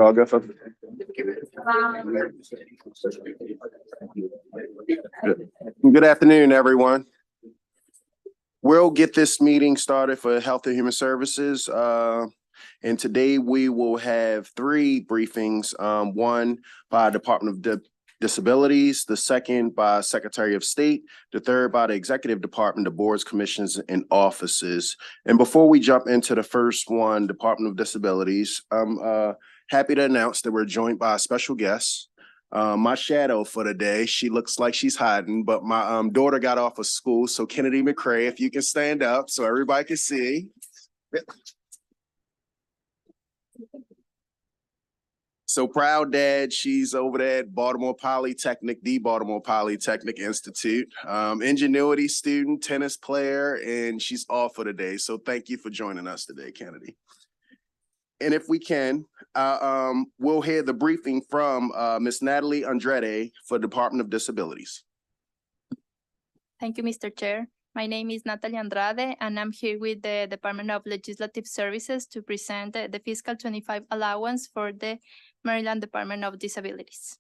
All good, folks? Good afternoon, everyone. We'll get this meeting started for Health and Human Services. And today we will have three briefings, one by Department of Disabilities, the second by Secretary of State, the third by the Executive Department, the boards, commissions, and offices. And before we jump into the first one, Department of Disabilities, I'm happy to announce that we're joined by a special guest. My shadow for the day, she looks like she's hiding, but my daughter got off of school. So Kennedy McCrae, if you can stand up so everybody can see. So proud dad, she's over there at Baltimore Polytechnic, the Baltimore Polytechnic Institute, ingenuity student, tennis player, and she's off for the day. So thank you for joining us today, Kennedy. And if we can, we'll hear the briefing from Ms. Natalie Andrade for Department of Disabilities. Thank you, Mr. Chair. My name is Natalie Andrade, and I'm here with the Department of Legislative Services to present the fiscal 25 allowance for the Maryland Department of Disabilities.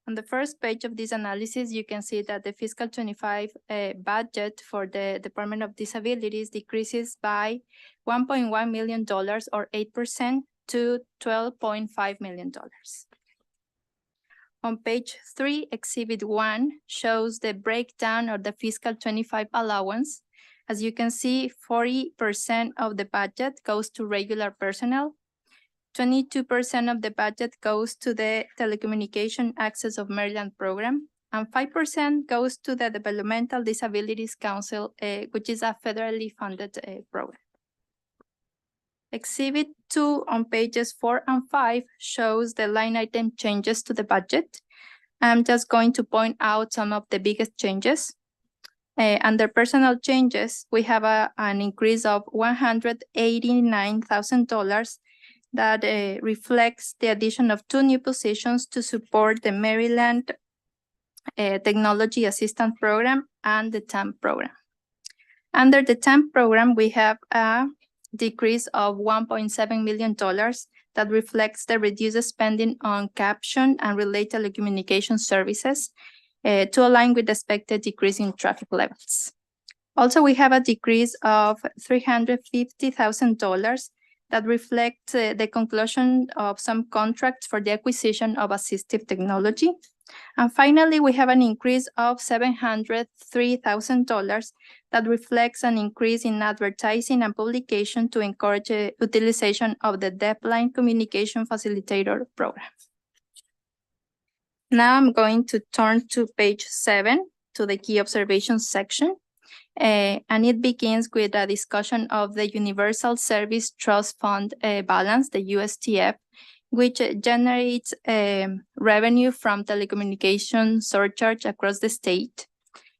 On the first page of this analysis, you can see that the fiscal 25 budget for the Department of Disabilities decreases by $1.1 million or 8% to $12.5 million. On page 3, Exhibit 1 shows the breakdown of the fiscal 25 allowance. As you can see, 40% of the budget goes to regular personnel, 22% of the budget goes to the Telecommunication Access of Maryland program, and 5% goes to the Developmental Disabilities Council, which is a federally funded program. Exhibit 2 on pages 4 and 5 shows the line item changes to the budget. I'm just going to point out some of the biggest changes. Under personal changes, we have an increase of $189,000 that reflects the addition of 2 new positions to support the Maryland Technology Assistance Program and the TAMP program. Under the TAMP program, we have a decrease of $1.7 million that reflects the reduced spending on caption and related telecommunication services to align with the expected decrease in traffic levels. Also, we have a decrease of $350,000 that reflects the conclusion of some contracts for the acquisition of assistive technology. And finally, we have an increase of $703,000 that reflects an increase in advertising and publication to encourage utilization of the Deafblind Communication Facilitator program. Now I'm going to turn to page 7 to the key observations section. And it begins with a discussion of the Universal Service Trust Fund balance, the USTF, which generates revenue from telecommunication surcharge across the state.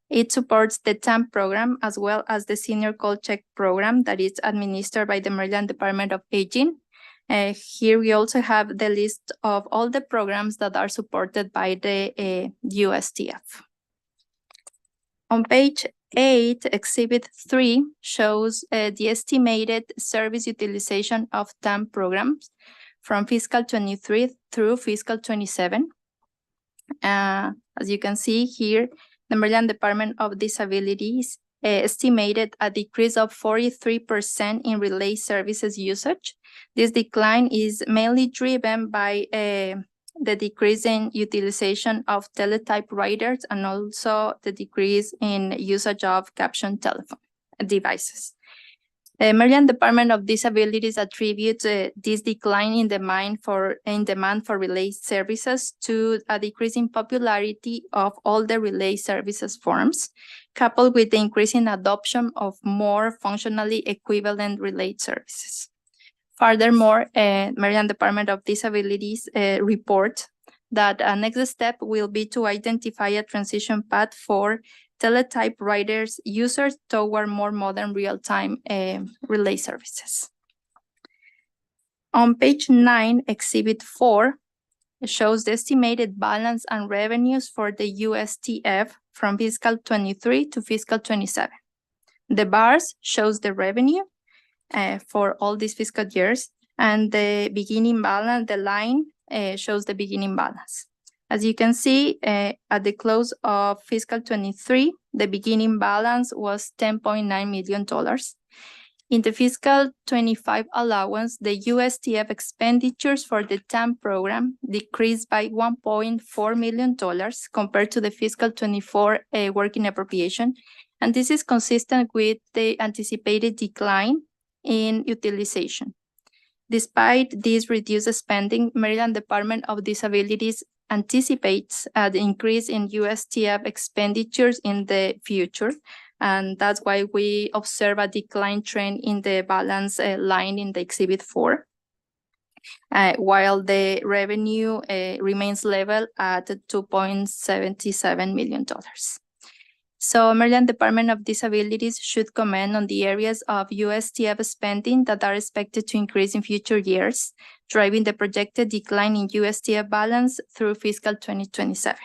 It supports the TAMP program as well as the Senior Call Check program that is administered by the Maryland Department of Aging. Here we also have the list of all the programs that are supported by the USTF. On page 8, Exhibit 3 shows the estimated service utilization of TAMP programs from fiscal 23 through fiscal 27. As you can see here, the Maryland Department of Disabilities estimated a decrease of 43% in relay services usage. This decline is mainly driven by the decrease in utilization of teletypewriters and also the decrease in usage of caption telephone devices. The Maryland Department of Disabilities attributes this decline in demand for relay services to a decrease in popularity of all the relay services forms, coupled with the increasing adoption of more functionally equivalent relay services. Furthermore, Maryland Department of Disabilities report that a next step will be to identify a transition path for teletypewriters users toward more modern real-time relay services. On page 9, Exhibit 4 shows the estimated balance and revenues for the USTF from fiscal 23 to fiscal 27. The bars shows the revenue for all these fiscal years, And the beginning balance, the line shows the beginning balance. As you can see, at the close of fiscal 23, the beginning balance was $10.9 million. In the fiscal 25 allowance, the USTF expenditures for the TAM program decreased by $1.4 million compared to the fiscal 24 working appropriation. And this is consistent with the anticipated decline in utilization. Despite this reduced spending, Maryland Department of Disabilities anticipates an increase in USTF expenditures in the future. And that's why we observe a decline trend in the balance line in the Exhibit 4, while the revenue remains level at $2.77 million. So Maryland Department of Disabilities should comment on the areas of USTF spending that are expected to increase in future years, driving the projected decline in USTF balance through fiscal 2027.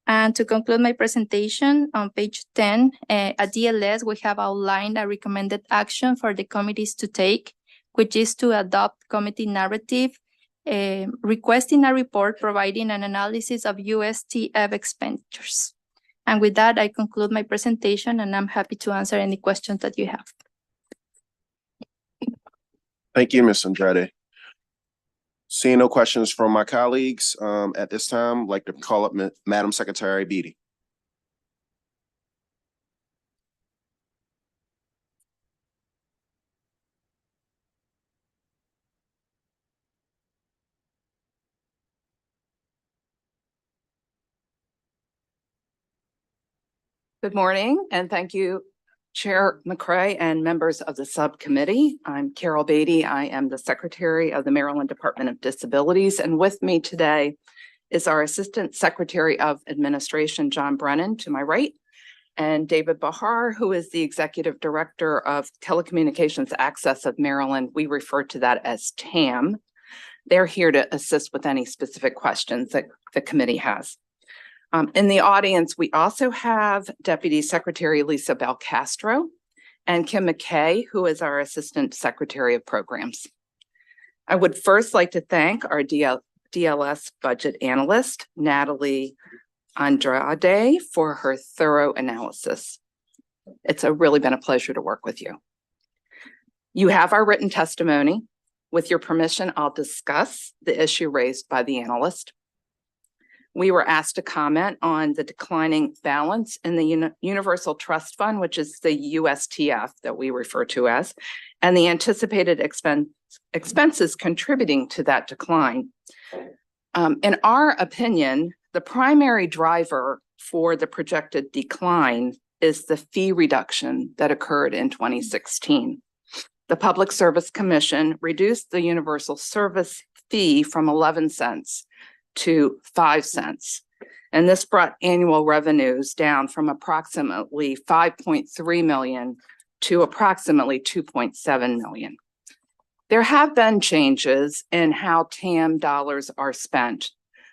And to conclude my presentation, on page 10, at DLS, we have outlined a recommended action for the committees to take, which is to adopt committee narrative, requesting a report providing an analysis of USTF expenditures. And with that, I conclude my presentation, and I'm happy to answer any questions that you have. Thank you, Ms. Andrade. Seeing no questions from my colleagues, at this time, I'd like to call up Madam Secretary Beatty. Good morning, and thank you, Chair McCray and members of the subcommittee. I'm Carol Beatty. I am the Secretary of the Maryland Department of Disabilities, and with me today is our Assistant Secretary of Administration, John Brennan, to my right, and David Bahar, who is the Executive Director of Telecommunications Access of Maryland. We refer to that as TAM. They're here to assist with any specific questions that the committee has. In the audience, we also have Deputy Secretary Lisa Belcastro and Kim McKay, who is our Assistant Secretary of Programs. I would first like to thank our DLS budget analyst, Natalie Andrade, for her thorough analysis. It's really been a pleasure to work with you. You have our written testimony. With your permission, I'll discuss the issue raised by the analyst. We were asked to comment on the declining balance in the Universal Trust Fund, which is the USTF that we refer to as, and the anticipated expenses contributing to that decline. In our opinion, the primary driver for the projected decline is the fee reduction that occurred in 2016. The Public Service Commission reduced the universal service fee from 11 cents to 5 cents. And this brought annual revenues down from approximately $5.3 million to approximately $2.7 million. There have been changes in how TAM dollars are spent.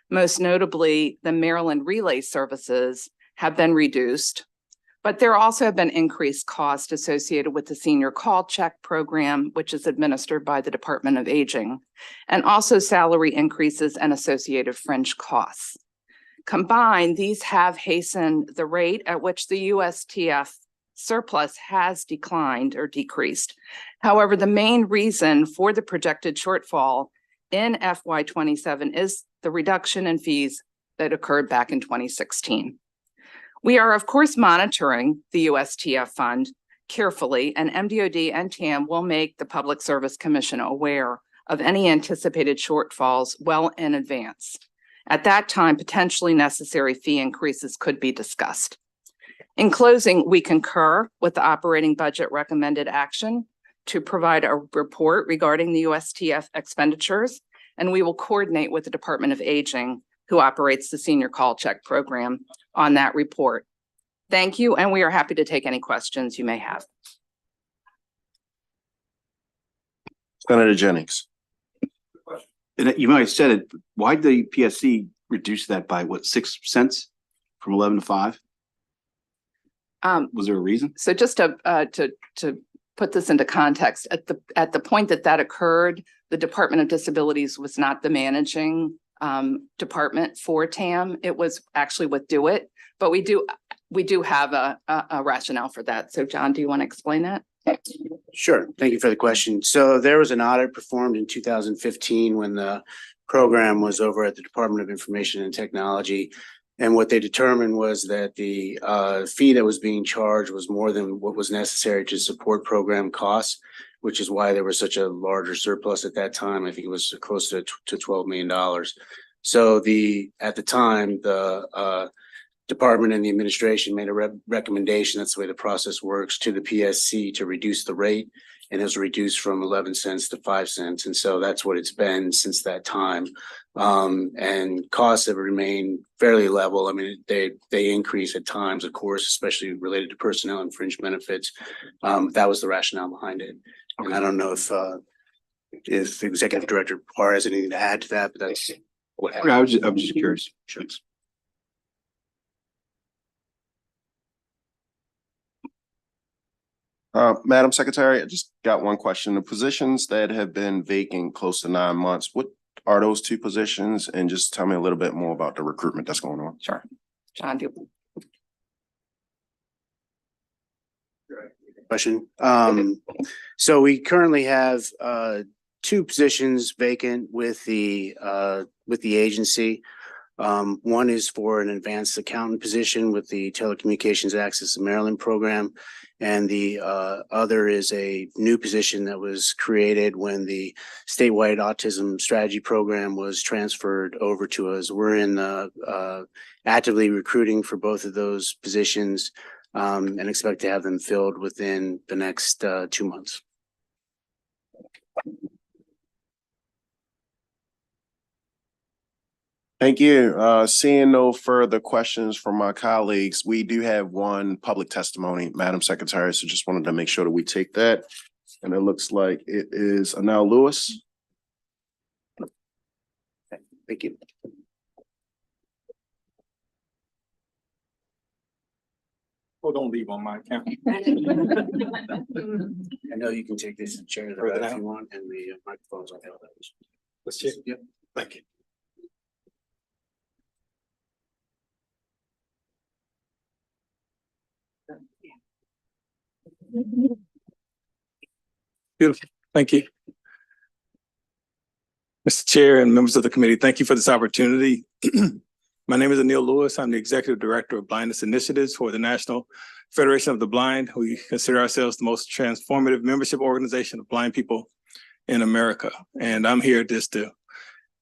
Most notably, the Maryland Relay Services have been reduced, but there also have been increased costs associated with the Senior Call Check program, which is administered by the Department of Aging, and also salary increases and associated fringe costs. Combined, these have hastened the rate at which the USTF surplus has declined or decreased. However, the main reason for the projected shortfall in FY27 is the reduction in fees that occurred back in 2016. We are, of course, monitoring the USTF fund carefully, and MDOD and TAM will make the Public Service Commission aware of any anticipated shortfalls well in advance. At that time, potentially necessary fee increases could be discussed. In closing, we concur with the operating budget recommended action to provide a report regarding the USTF expenditures, and we will coordinate with the Department of Aging, who operates the Senior Call Check program, on that report. Thank you, and we are happy to take any questions you may have. Senator Jennings. And you might have said it, why did the PSC reduce that by what, 6 cents from 11 to 5? Was there a reason? So just to put this into context, at the point that occurred, the Department of Disabilities was not the managing department for TAM. It was actually with Do It, but we do have a rationale for that. So John, do you want to explain that? Sure. Thank you for the question. So there was an audit performed in 2015 when the program was over at the Department of Information and Technology. And what they determined was that the fee that was being charged was more than what was necessary to support program costs, which is why there was such a larger surplus at that time. I think it was close to $12 million. So at the time, the department and the administration made a recommendation, that's the way the process works, to the PSC to reduce the rate, and it was reduced from 11 cents to 5 cents. And so that's what it's been since that time. And costs have remained fairly level. I mean, they increase at times, of course, especially related to personnel and fringe benefits. That was the rationale behind it. And I don't know if the executive director has anything to add to that, but that's what happened. I was just curious. Sure. Madam Secretary, I just got one question. The positions that have been vacant close to 9 months, what are those two positions? And just tell me a little bit more about the recruitment that's going on. Sure. John, do Question. So we currently have two positions vacant with the agency. One is for an advanced accountant position with the Telecommunications Access to Maryland program. And the other is a new position that was created when the statewide autism strategy program was transferred over to us. We're in actively recruiting for both of those positions and expect to have them filled within the next 2 months. Thank you. Seeing no further questions from my colleagues, we do have one public testimony, Madam Secretary, so just wanted to make sure that we take that. And it looks like it is Anel Lewis. Thank you. Oh, don't leave on my camera. I know you can take this and share that if you want, and the microphone's on the other. Let's check. Yep. Thank you. Beautiful. Thank you. Mr. Chair and members of the committee, thank you for this opportunity. My name is Anil Lewis. I'm the Executive Director of Blindness Initiatives for the National Federation of the Blind. We consider ourselves the most transformative membership organization of blind people in America. And I'm here just to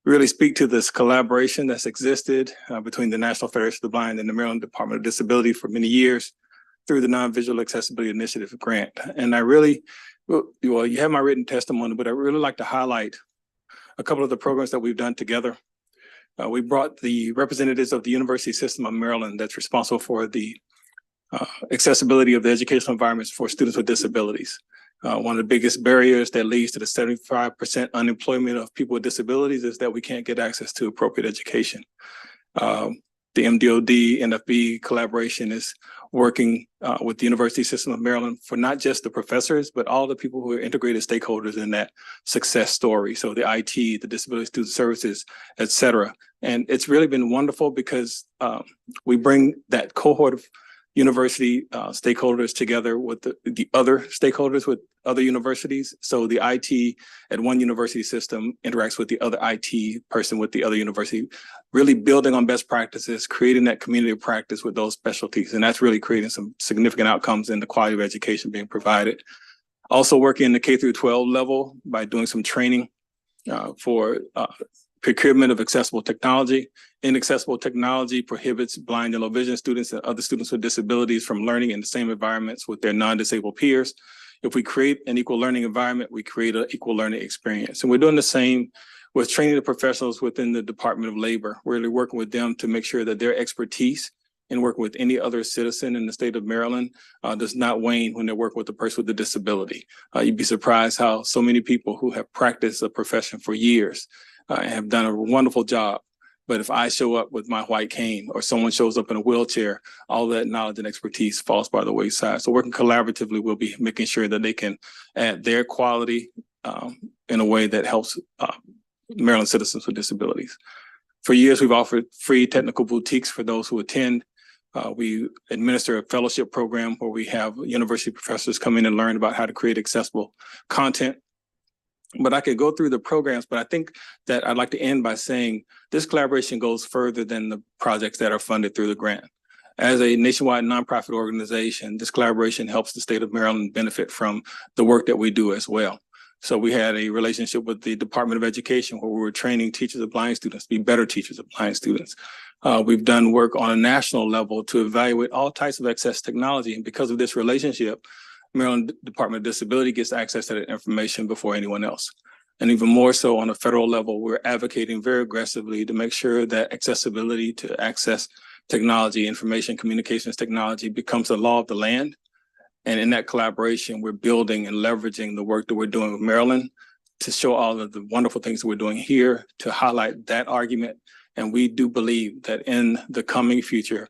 really speak to this collaboration that's existed between the National Federation of the Blind and the Maryland Department of Disability for many years through the Non-Visual Accessibility Initiative grant. And I really, well, you have my written testimony, but I really like to highlight a couple of the programs that we've done together. We brought the representatives of the University System of Maryland that's responsible for the accessibility of the educational environments for students with disabilities. One of the biggest barriers that leads to the 75% unemployment of people with disabilities is that we can't get access to appropriate education. The MDOD NFB collaboration is working with the University System of Maryland for not just the professors, but all the people who are integrated stakeholders in that success story. So the IT, the Disability Student Services, et cetera. And it's really been wonderful because we bring that cohort of university stakeholders together with the other stakeholders with other universities. So the IT at one university system interacts with the other IT person with the other university, really building on best practices, creating that community of practice with those specialties. And that's really creating some significant outcomes in the quality of education being provided. Also working in the K through 12 level by doing some training for procurement of accessible technology. Inaccessible technology prohibits blind and low vision students and other students with disabilities from learning in the same environments with their non-disabled peers. If we create an equal learning environment, we create an equal learning experience. And we're doing the same with training the professionals within the Department of Labor. We're really working with them to make sure that their expertise in working with any other citizen in the state of Maryland does not wane when they're working with a person with a disability. You'd be surprised how so many people who have practiced a profession for years and have done a wonderful job But if I show up with my white cane or someone shows up in a wheelchair, all that knowledge and expertise falls by the wayside. So working collaboratively, we'll be making sure that they can add their quality in a way that helps Maryland citizens with disabilities. For years, we've offered free technical boutiques for those who attend. We administer a fellowship program where we have university professors come in and learn about how to create accessible content. But I could go through the programs, but I think that I'd like to end by saying this collaboration goes further than the projects that are funded through the grant. As a nationwide nonprofit organization, this collaboration helps the state of Maryland benefit from the work that we do as well. So we had a relationship with the Department of Education where we were training teachers of blind students to be better teachers of blind students. We've done work on a national level to evaluate all types of access technology. And because of this relationship, Maryland Department of Disability gets access to that information before anyone else. And even more so on a federal level, we're advocating very aggressively to make sure that accessibility to access technology, information communications technology becomes the law of the land. And in that collaboration, we're building and leveraging the work that we're doing with Maryland to show all of the wonderful things that we're doing here to highlight that argument. And we do believe that in the coming future,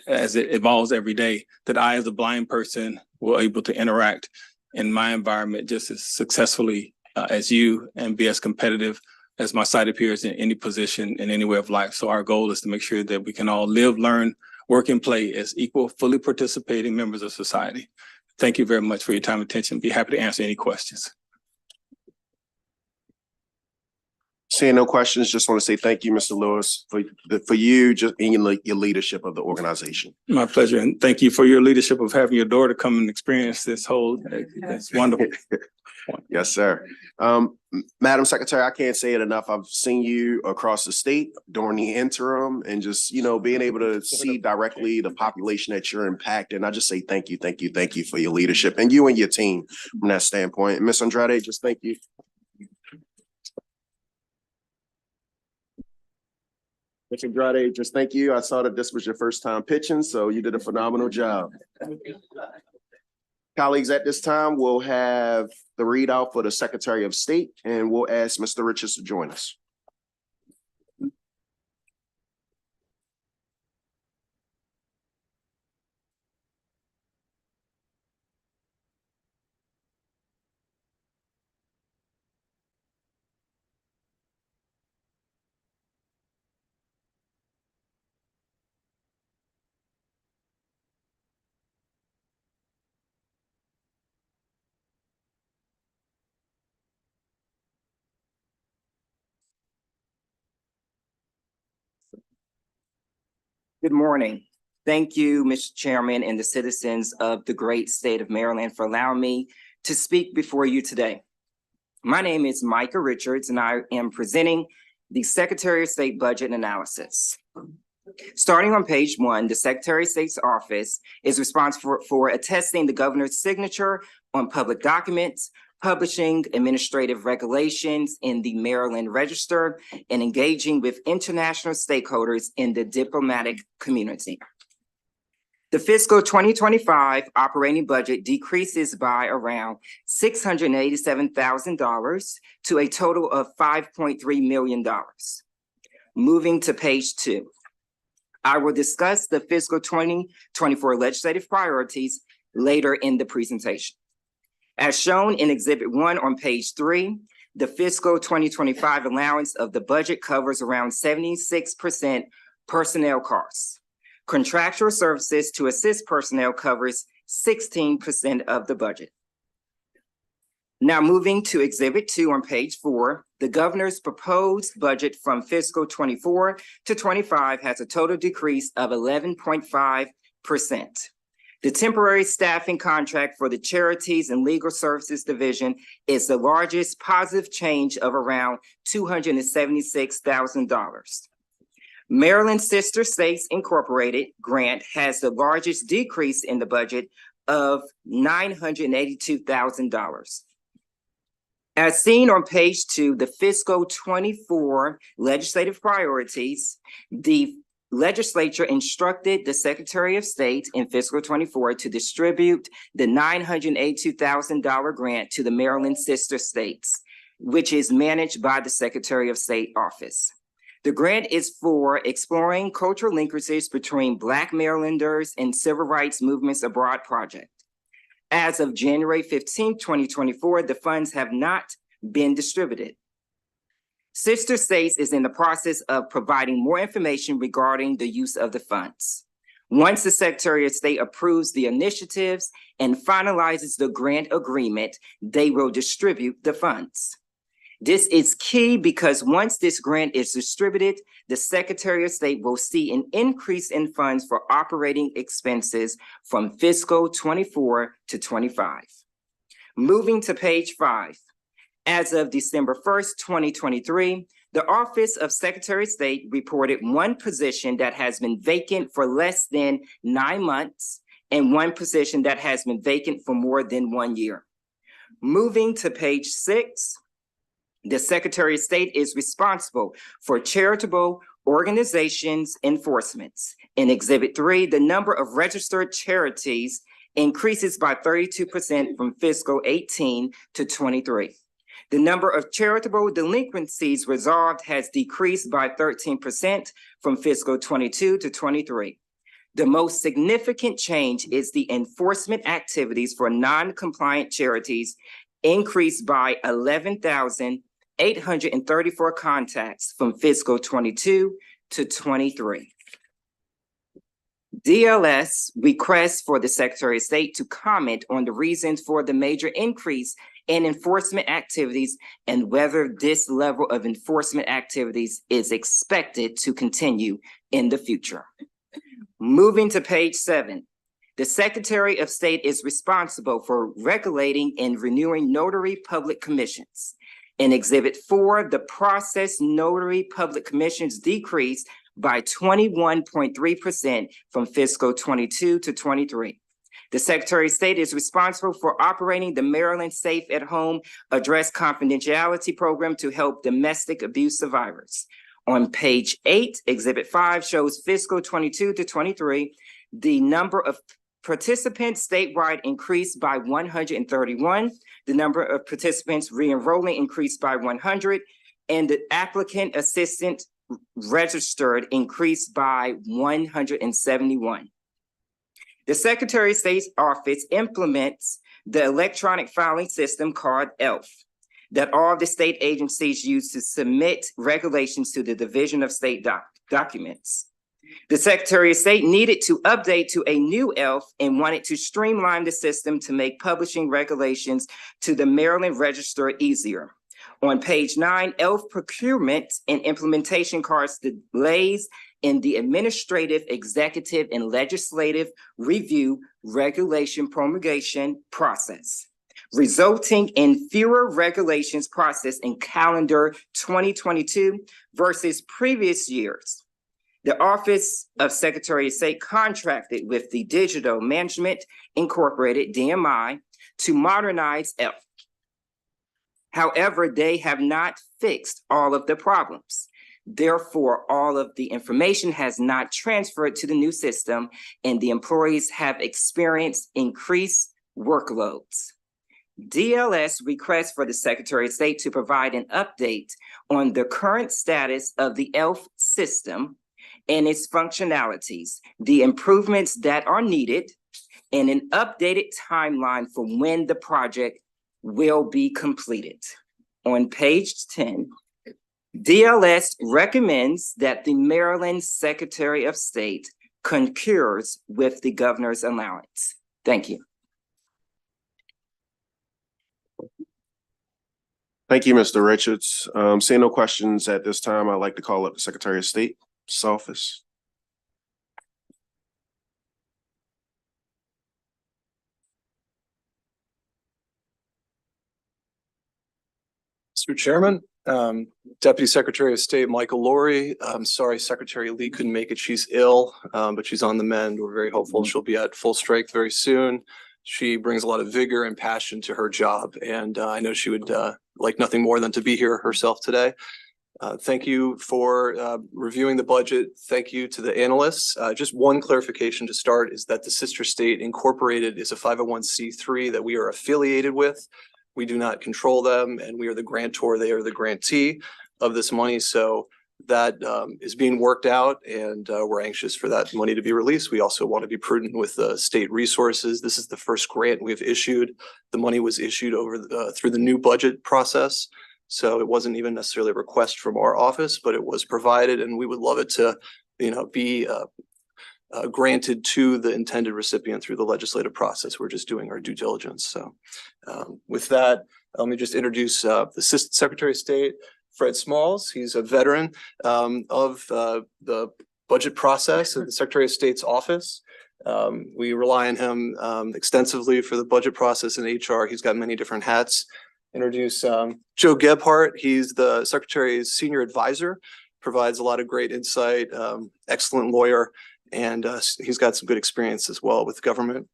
as it evolves every day, that I as a blind person will be able to interact in my environment just as successfully as you and be as competitive as my sighted peers in any position in any way of life. So our goal is to make sure that we can all live, learn, work, and play as equal, fully participating members of society. Thank you very much for your time and attention. Be happy to answer any questions. Seeing no questions, just want to say thank you, Mr. Lewis, for you just in your leadership of the organization. My pleasure. And thank you for your leadership of having your daughter come and experience this whole, it's wonderful. Yes, sir. Madam Secretary, I can't say it enough. I've seen you across the state during the interim and just, being able to see directly the population that you're impacting. I just say thank you for your leadership and you and your team from that standpoint. And Ms. Andrade, just thank you. Ms. Andrade, just thank you. I saw that this was your first time pitching, so you did a phenomenal job. Colleagues, at this time, we'll have the readout for the Secretary of State, and we'll ask Mr. Richards to join us. Good morning. Thank you, Mr. Chairman, and the citizens of the great state of Maryland for allowing me to speak before you today. My name is Micah Richards, and I am presenting the Secretary of State Budget Analysis. Starting on page 1, the Secretary of State's office is responsible for attesting the governor's signature on public documents, publishing administrative regulations in the Maryland Register, and engaging with international stakeholders in the diplomatic community. The fiscal 2025 operating budget decreases by around $687,000 to a total of $5.3 million. Moving to page 2. I will discuss the fiscal 2024 legislative priorities later in the presentation. As shown in Exhibit 1 on page 3, the fiscal 2025 allowance of the budget covers around 76% personnel costs. Contractual services to assist personnel covers 16% of the budget. Now moving to Exhibit 2 on page 4, the governor's proposed budget from fiscal 24 to 25 has a total decrease of 11.5%. The temporary staffing contract for the Charities and Legal Services Division is the largest positive change of around $276,000. Maryland Sister States Incorporated grant has the largest decrease in the budget of $982,000. As seen on page 2, the fiscal 24 legislative priorities, the legislature instructed the Secretary of State in fiscal 24 to distribute the $982,000 grant to the Maryland Sister States, which is managed by the Secretary of State office. The grant is for exploring cultural linkages between Black Marylanders and civil rights movements abroad project. As of January 15, 2024, the funds have not been distributed. Sister States is in the process of providing more information regarding the use of the funds. Once the Secretary of State approves the initiatives and finalizes the grant agreement, they will distribute the funds. This is key because once this grant is distributed, the Secretary of State will see an increase in funds for operating expenses from fiscal 24 to 25. Moving to page 5. As of December 1st, 2023, the Office of Secretary of State reported one position that has been vacant for less than 9 months and one position that has been vacant for more than 1 year. Moving to page 6, the Secretary of State is responsible for charitable organizations enforcements. In Exhibit 3, the number of registered charities increases by 32% from fiscal 18 to 23. The number of charitable delinquencies resolved has decreased by 13% from fiscal 22 to 23. The most significant change is the enforcement activities for non-compliant charities increased by 11,834 contacts from fiscal 22 to 23. DLS requests for the Secretary of State to comment on the reasons for the major increase in enforcement activities and whether this level of enforcement activities is expected to continue in the future. Moving to page 7, the Secretary of State is responsible for regulating and renewing notary public commissions. In Exhibit 4, the process notary public commissions decreased by 21.3% from fiscal 22 to 23. The Secretary of State is responsible for operating the Maryland Safe at Home Address Confidentiality Program to help domestic abuse survivors. On page 8, Exhibit 5 shows fiscal 22 to 23. The number of participants statewide increased by 131. The number of participants re-enrolling increased by 100. And the applicant assistant registered increased by 171. The Secretary of State's office implements the electronic filing system called ELF that all the state agencies use to submit regulations to the Division of State documents. The Secretary of State needed to update to a new ELF and wanted to streamline the system to make publishing regulations to the Maryland Register easier. On page 9, ELF procurement and implementation caused delays in the administrative, executive, and legislative review regulation promulgation process, resulting in fewer regulations processed in calendar 2022 versus previous years. The Office of Secretary of State contracted with the Digital Management Incorporated, DMI, to modernize ELF. However, they have not fixed all of the problems. Therefore, all of the information has not transferred to the new system, and the employees have experienced increased workloads. DLS requests for the Secretary of State to provide an update on the current status of the ELF system and its functionalities, the improvements that are needed, and an updated timeline for when the project will be completed. On page 10, DLS recommends that the Maryland Secretary of State concurs with the governor's allowance. Thank you. Thank you, Mr. Richards. Seeing no questions at this time, I'd like to call up the Secretary of State's office. Mr. Chairman, Deputy Secretary of State Michael Laurie. I'm sorry Secretary Lee couldn't make it. She's ill, but she's on the mend. We're very hopeful she'll be at full strength very soon. She brings a lot of vigor and passion to her job, and I know she would like nothing more than to be here herself today. Thank you for reviewing the budget. Thank you to the analysts. Just one clarification to start is that the Sister State Incorporated is a 501c3 that we are affiliated with. We do not control them, and we are the grantor. They are the grantee of this money. So that is being worked out, and we're anxious for that money to be released. We also want to be prudent with the state resources. This is the first grant we've issued. The money was issued over through the new budget process. So it wasn't even necessarily a request from our office, but it was provided, and we would love it to, be granted to the intended recipient through the legislative process. We're just doing our due diligence. So with that, let me just introduce the Assistant Secretary of State, Fred Smalls. He's a veteran of the budget process at the Secretary of State's office. We rely on him extensively for the budget process in HR. He's got many different hats. Introduce Joe Gebhardt. He's the Secretary's senior advisor, provides a lot of great insight, excellent lawyer, and he's got some good experience as well with government.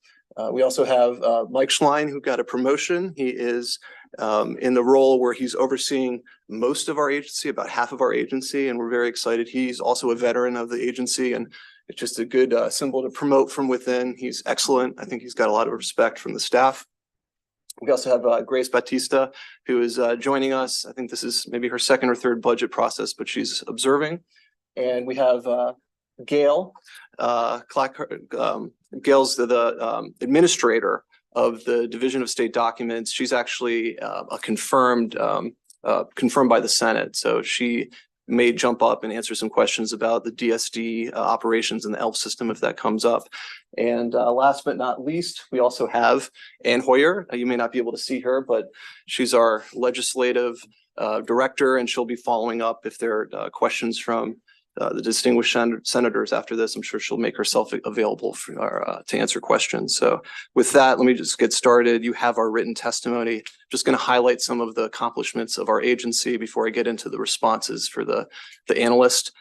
We also have Mike Schlein, who got a promotion. He is in the role where he's overseeing most of our agency, about half of our agency, and we're very excited. He's also a veteran of the agency, and it's just a good symbol to promote from within. He's excellent. I think he's got a lot of respect from the staff. We also have Grace Batista, who is joining us. I think this is maybe her second or third budget process, but she's observing. And we have Gail. Gail's the administrator of the Division of State Documents. She's actually confirmed by the Senate. So she may jump up and answer some questions about the DSD operations and the ELF system if that comes up. And last but not least, we also have Ann Hoyer. You may not be able to see her, but she's our legislative director, and she'll be following up if there are questions from the distinguished senators after this. I'm sure she'll make herself available for, to answer questions. So with that, let me just get started. You have our written testimony. Just going to highlight some of the accomplishments of our agency before I get into the responses for the analyst.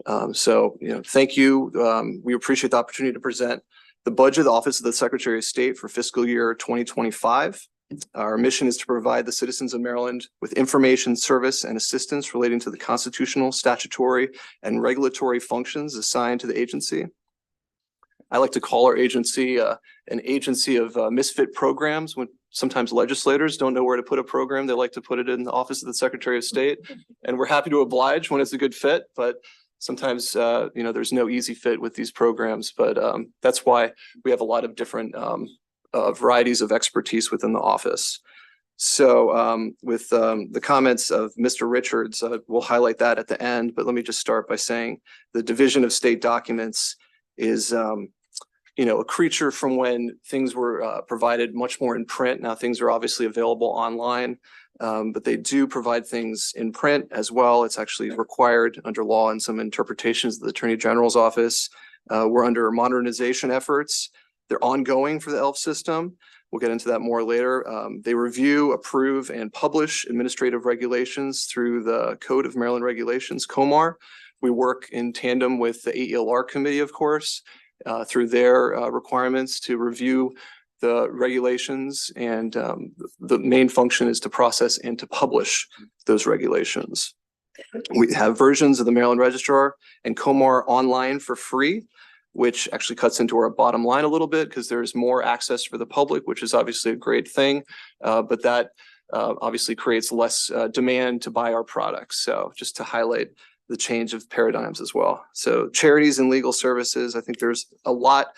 Thank you. We appreciate the opportunity to present the budget of the Office of the Secretary of State for fiscal year 2025. Our mission is to provide the citizens of Maryland with information, service, and assistance relating to the constitutional, statutory, and regulatory functions assigned to the agency. I like to call our agency an agency of misfit programs. When sometimes legislators don't know where to put a program, they like to put it in the Office of the Secretary of State. And we're happy to oblige when it's a good fit, but sometimes, there's no easy fit with these programs, but that's why we have a lot of different varieties of expertise within the office. So with the comments of Mr. Richards, we'll highlight that at the end, but let me just start by saying the Division of State Documents is, a creature from when things were provided much more in print. Now things are obviously available online, but they do provide things in print as well. It's actually required under law in some interpretations of the Attorney General's office. We're under modernization efforts. They're ongoing for the ELF system. We'll get into that more later. They review, approve, and publish administrative regulations through the Code of Maryland Regulations, COMAR. We work in tandem with the AELR committee, of course, through their requirements to review the regulations, and the main function is to process and to publish those regulations. We have versions of the Maryland Registrar and COMAR online for free, which actually cuts into our bottom line a little bit because there's more access for the public, which is obviously a great thing, but that obviously creates less demand to buy our products. So just to highlight the change of paradigms as well. So charities and legal services, I think there's a lot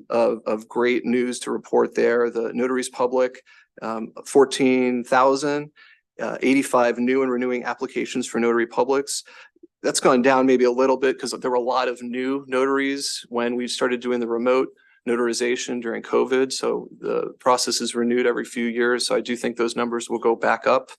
of great news to report there. The notaries public, 14,000, 85 new and renewing applications for notary publics. That's gone down maybe a little bit because there were a lot of new notaries when we started doing the remote notarization during COVID. So the process is renewed every few years. So I do think those numbers will go back up.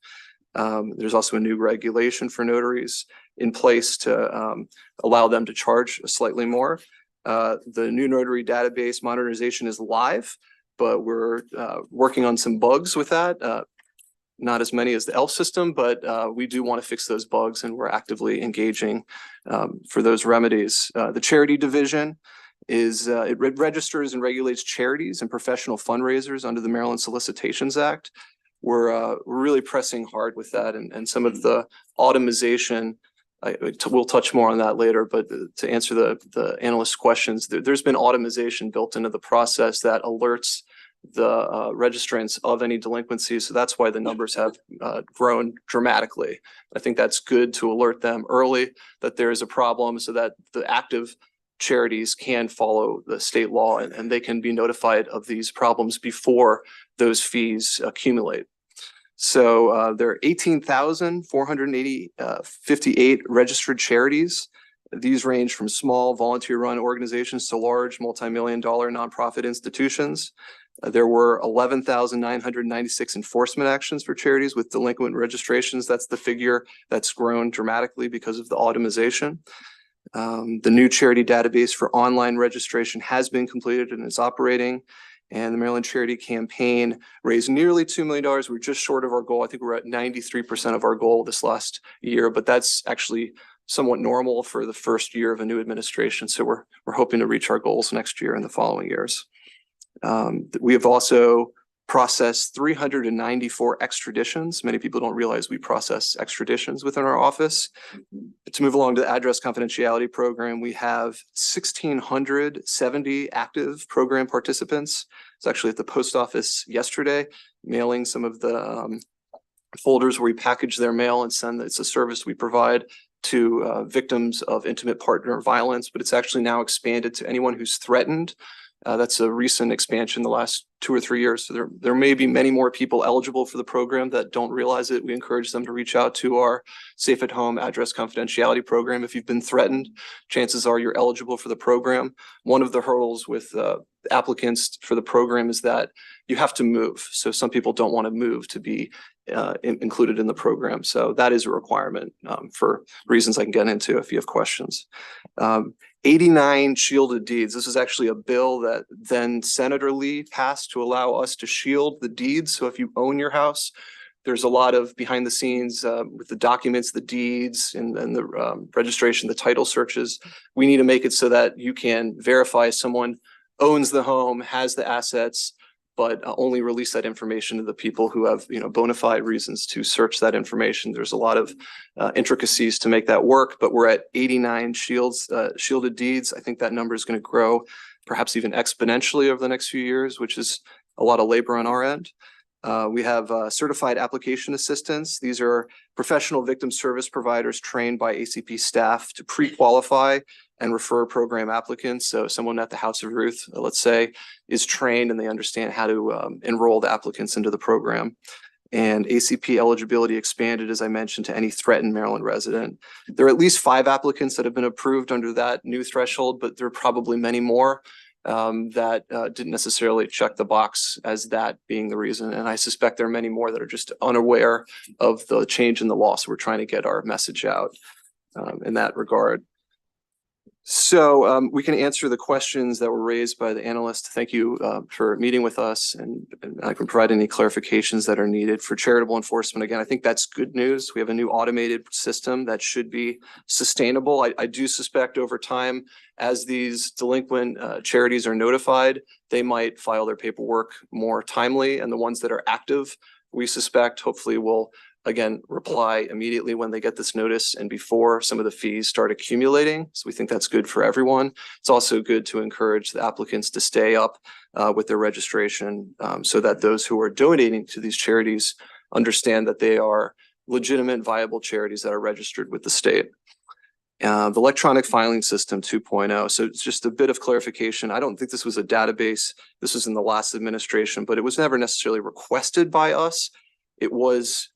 There's also a new regulation for notaries in place to allow them to charge slightly more. The new notary database modernization is live, but we're working on some bugs with that. Not as many as the ELF system, but we do want to fix those bugs, and we're actively engaging for those remedies. The charity division is, it registers and regulates charities and professional fundraisers under the Maryland Solicitations Act. We're really pressing hard with that, and some of the automation, we'll touch more on that later, but to answer the analyst questions, there's been automation built into the process that alerts the registrants of any delinquencies. So that's why the numbers have grown dramatically. I think that's good to alert them early that there is a problem so that the active charities can follow the state law and they can be notified of these problems before those fees accumulate. So there are 18,458 registered charities. These range from small volunteer-run organizations to large multi-million-dollar nonprofit institutions. There were 11,996 enforcement actions for charities with delinquent registrations. That's the figure that's grown dramatically because of the automation. The new charity database for online registration has been completed and is operating. And the Maryland Charity Campaign raised nearly $2 million. We're just short of our goal. I think we're at 93% of our goal this last year, but that's actually somewhat normal for the first year of a new administration. So we're hoping to reach our goals next year and the following years. We have also processed 394 extraditions. Many people don't realize we process extraditions within our office. To move along to the address confidentiality program, we have 1,670 active program participants. It's actually at the post office yesterday, mailing some of the folders where we package their mail and send. It's a service we provide to victims of intimate partner violence, but it's actually now expanded to anyone who's threatened. That's a recent expansion the last 2 or 3 years. So there may be many more people eligible for the program that don't realize it. We encourage them to reach out to our Safe at Home address confidentiality program. If you've been threatened, chances are you're eligible for the program. One of the hurdles with applicants for the program is that you have to move. So some people don't want to move to be included in the program. So that is a requirement for reasons I can get into if you have questions. 89 shielded deeds. This is actually a bill that then Senator Lee passed to allow us to shield the deeds. So if you own your house, there's a lot of behind the scenes with the documents, the deeds, and the registration, the title searches. We need to make it so that you can verify someone owns the home, has the assets, but only release that information to the people who have, bona fide reasons to search that information. There's a lot of intricacies to make that work, but we're at 89 shielded deeds. I think that number is going to grow perhaps even exponentially over the next few years, which is a lot of labor on our end. We have certified application assistants. These are professional victim service providers trained by ACP staff to pre-qualify and refer program applicants. So someone at the House of Ruth, let's say, is trained and they understand how to enroll the applicants into the program. And ACP eligibility expanded, as I mentioned, to any threatened Maryland resident. There are at least 5 applicants that have been approved under that new threshold, but there are probably many more that didn't necessarily check the box as that being the reason. And I suspect there are many more that are just unaware of the change in the law. So we're trying to get our message out in that regard. So we can answer the questions that were raised by the analyst. Thank you for meeting with us, and I can provide any clarifications that are needed for charitable enforcement. Again, I think that's good news. We have a new automated system that should be sustainable. I do suspect over time, as these delinquent charities are notified, they might file their paperwork more timely, and the ones that are active, we suspect, hopefully will again, reply immediately when they get this notice and before some of the fees start accumulating. So we think that's good for everyone. It's also good to encourage the applicants to stay up with their registration so that those who are donating to these charities understand that they are legitimate, viable charities that are registered with the state. The electronic filing system 2.0. So it's just a bit of clarification. I don't think this was a database. This was in the last administration, but it was never necessarily requested by us. It was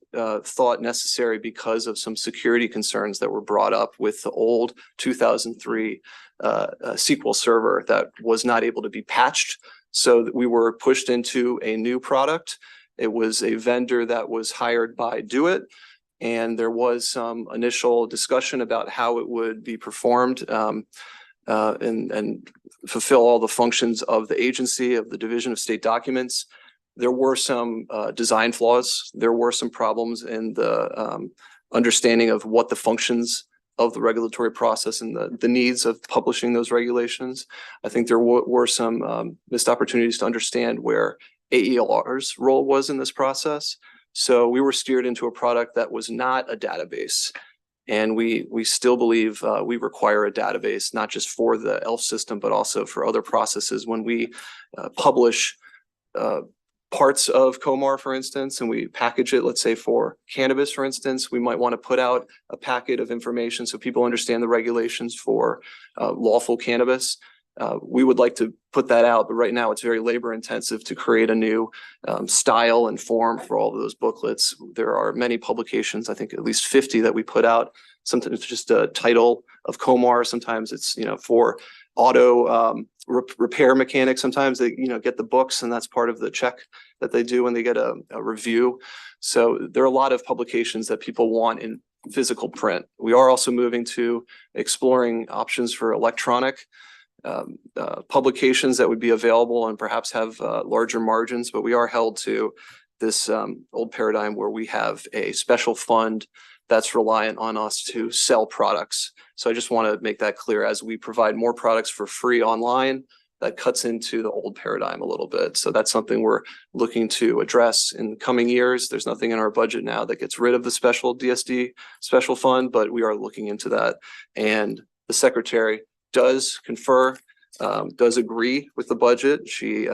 thought necessary because of some security concerns that were brought up with the old 2003 SQL server that was not able to be patched. So that we were pushed into a new product. It was a vendor that was hired by Do It. And there was some initial discussion about how it would be performed and fulfill all the functions of the agency, of the Division of State Documents. There were some design flaws. There were some problems in the understanding of what the functions of the regulatory process and the needs of publishing those regulations. I think there were some missed opportunities to understand where AELR's role was in this process. So we were steered into a product that was not a database. And we still believe we require a database, not just for the ELF system, but also for other processes when we publish parts of Comar, for instance, and we package it, let's say for cannabis, for instance, we might want to put out a packet of information so people understand the regulations for lawful cannabis. We would like to put that out, but right now it's very labor intensive to create a new style and form for all of those booklets. There are many publications, I think at least 50 that we put out. Sometimes it's just a title of Comar. Sometimes it's, for auto repair mechanics. Sometimes they, get the books, and that's part of the check that they do when they get a review. So there are a lot of publications that people want in physical print. We are also moving to exploring options for electronic publications that would be available and perhaps have larger margins, but we are held to this old paradigm where we have a special fund that's reliant on us to sell products. So I just want to make that clear. As we provide more products for free online, that cuts into the old paradigm a little bit. So that's something we're looking to address in coming years. There's nothing in our budget now that gets rid of the special DSD special fund, but we are looking into that. And the secretary does confer, does agree with the budget. She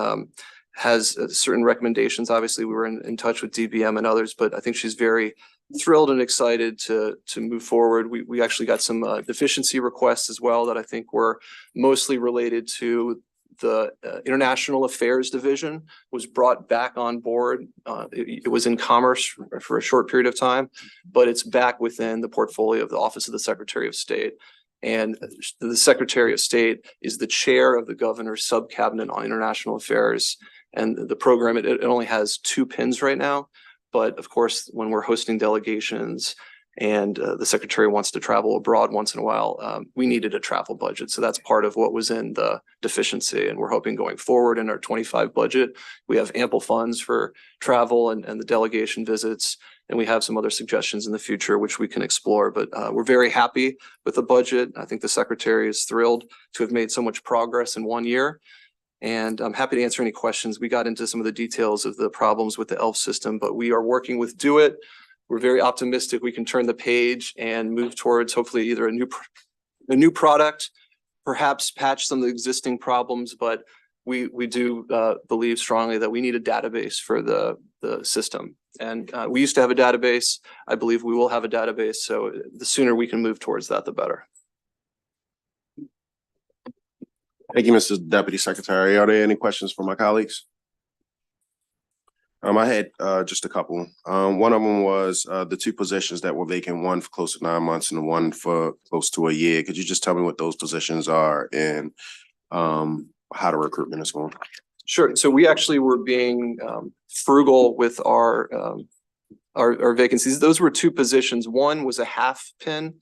has certain recommendations. Obviously, we were in touch with DBM and others, but I think she's very thrilled and excited to move forward. We actually got some deficiency requests as well that I think were mostly related to the International Affairs Division was brought back on board. It was in Commerce for a short period of time, but it's back within the portfolio of the Office of the Secretary of State. And the Secretary of State is the chair of the governor's subcabinet on international affairs. And the program, it only has 2 pins right now. But of course, when we're hosting delegations and the secretary wants to travel abroad once in a while, we needed a travel budget. So that's part of what was in the deficiency. And we're hoping going forward in our 25 budget, we have ample funds for travel and the delegation visits. And we have some other suggestions in the future, which we can explore. But we're very happy with the budget. I think the secretary is thrilled to have made so much progress in 1 year. And I'm happy to answer any questions. We got into some of the details of the problems with the ELF system, but we are working with Do It. We're very optimistic we can turn the page and move towards hopefully either a new product, perhaps patch some of the existing problems, but we do believe strongly that we need a database for the system. And we used to have a database. I believe we will have a database. So the sooner we can move towards that, the better. Thank you, Mr. Deputy Secretary. Are there any questions from my colleagues? I had just a couple. One of them was the 2 positions that were vacant, one for close to 9 months and one for close to a year. Could you just tell me what those positions are and how the recruitment is going? Sure. So we actually were being frugal with our vacancies. Those were 2 positions. One was a half pin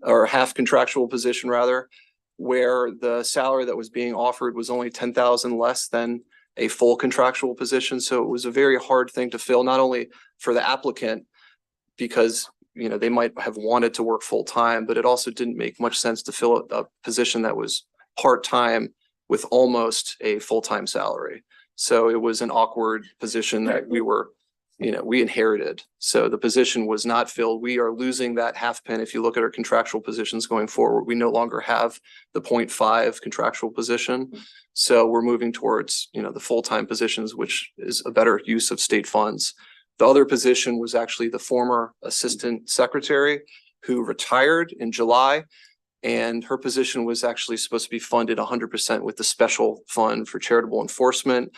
or half contractual position rather, where the salary that was being offered was only 10,000 less than a full contractual position. So it was a very hard thing to fill, not only for the applicant, because they might have wanted to work full time, but it also didn't make much sense to fill a position that was part-time with almost a full-time salary. So it was an awkward position that we inherited. So the position was not filled. We are losing that half pin. If you look at our contractual positions going forward, we no longer have the 0.5 contractual position. So we're moving towards, the full-time positions, which is a better use of state funds. The other position was actually the former assistant secretary who retired in July. And her position was actually supposed to be funded 100% with the special fund for charitable enforcement.